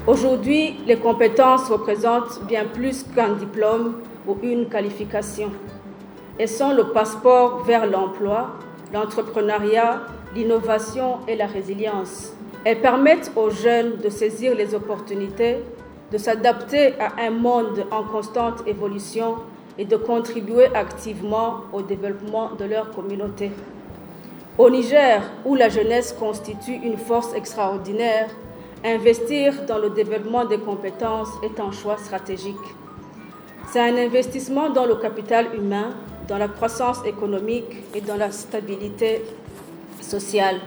Aujourd'hui, les compétences représentent bien plus qu'un diplôme ou une qualification. Elles sont le passeport vers l'emploi, l'entrepreneuriat, l'innovation et la résilience. Elles permettent aux jeunes de saisir les opportunités, de s'adapter à un monde en constante évolution et de contribuer activement au développement de leur communauté. Au Niger, où la jeunesse constitue une force extraordinaire, investir dans le développement des compétences est un choix stratégique. C'est un investissement dans le capital humain, dans la croissance économique et dans la stabilité sociale.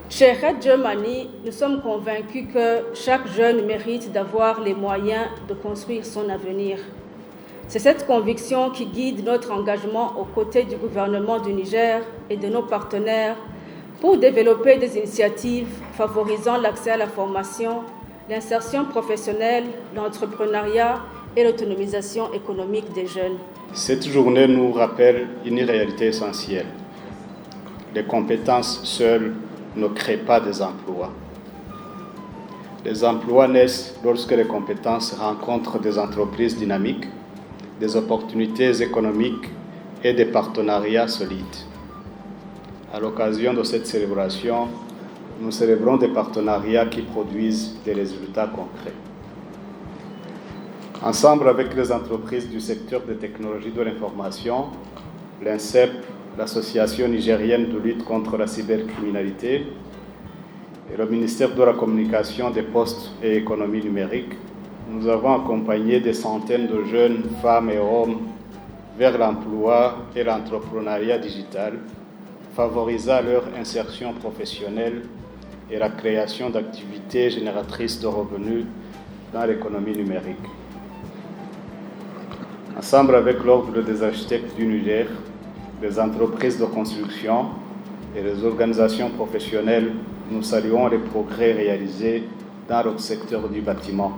Chez Red Germany, nous sommes convaincus que chaque jeune mérite d'avoir les moyens de construire son avenir. C'est cette conviction qui guide notre engagement aux côtés du gouvernement du Niger et de nos partenaires pour développer des initiatives favorisant l'accès à la formation, l'insertion professionnelle, l'entrepreneuriat et l'autonomisation économique des jeunes. Cette journée nous rappelle une réalité essentielle. Les compétences seules ne créent pas des emplois. Les emplois naissent lorsque les compétences rencontrent des entreprises dynamiques, des opportunités économiques et des partenariats solides. À l'occasion de cette célébration, nous célébrons des partenariats qui produisent des résultats concrets. Ensemble avec les entreprises du secteur des technologies de l'information, l'INSEP, l'Association nigérienne de lutte contre la cybercriminalité et le ministère de la Communication, des Postes et Économie numérique, nous avons accompagné des centaines de jeunes femmes et hommes vers l'emploi et l'entrepreneuriat digital, favorisant leur insertion professionnelle et la création d'activités génératrices de revenus dans l'économie numérique. Ensemble avec l'Ordre des architectes du Niger, les entreprises de construction et les organisations professionnelles, nous saluons les progrès réalisés dans le secteur du bâtiment.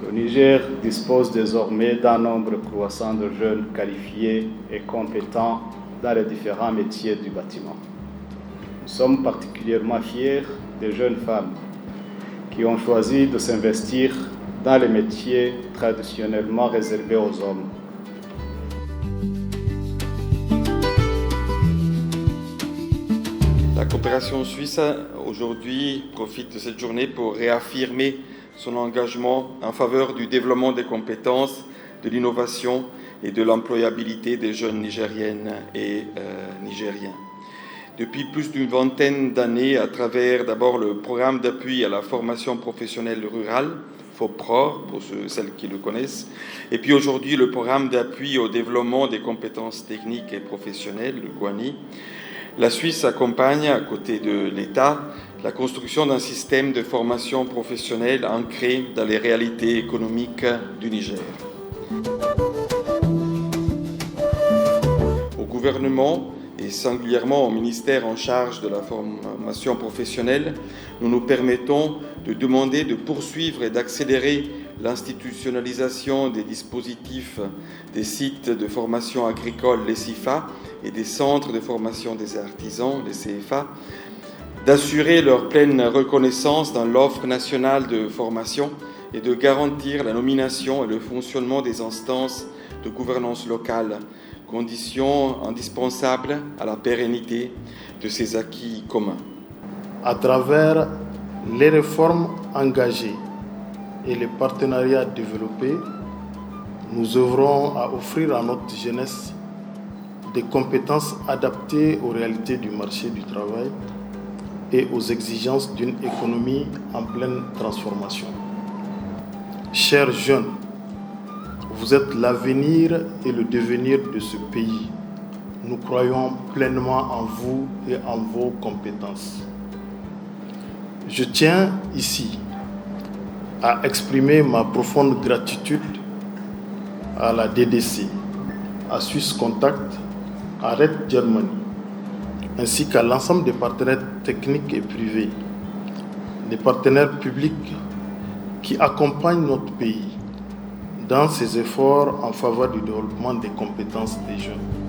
Le Niger dispose désormais d'un nombre croissant de jeunes qualifiés et compétents dans les différents métiers du bâtiment. Nous sommes particulièrement fiers des jeunes femmes qui ont choisi de s'investir dans les métiers traditionnellement réservés aux hommes. La coopération suisse aujourd'hui profite de cette journée pour réaffirmer son engagement en faveur du développement des compétences, de l'innovation et de l'employabilité des jeunes Nigériennes et Nigériens. Depuis plus d'une vingtaine d'années, à travers d'abord le programme d'appui à la formation professionnelle rurale, FOPROR, pour celles qui le connaissent, et puis aujourd'hui le programme d'appui au développement des compétences techniques et professionnelles, le GUANI, la Suisse accompagne, à côté de l'État, la construction d'un système de formation professionnelle ancré dans les réalités économiques du Niger. Au gouvernement, et singulièrement au ministère en charge de la formation professionnelle, nous nous permettons de demander de poursuivre et d'accélérer l'institutionnalisation des dispositifs des sites de formation agricole, les SIFA, et des centres de formation des artisans, les CFA, d'assurer leur pleine reconnaissance dans l'offre nationale de formation et de garantir la nomination et le fonctionnement des instances de gouvernance locale, condition indispensable à la pérennité de ces acquis communs. À travers les réformes engagées et les partenariats développés, nous œuvrons à offrir à notre jeunesse des compétences adaptées aux réalités du marché du travail et aux exigences d'une économie en pleine transformation. Chers jeunes, vous êtes l'avenir et le devenir de ce pays. Nous croyons pleinement en vous et en vos compétences. Je tiens ici à exprimer ma profonde gratitude à la DDC, à Swiss Contact, à Red Germany, ainsi qu'à l'ensemble des partenaires techniques et privés, des partenaires publics qui accompagnent notre pays dans ses efforts en faveur du développement des compétences des jeunes.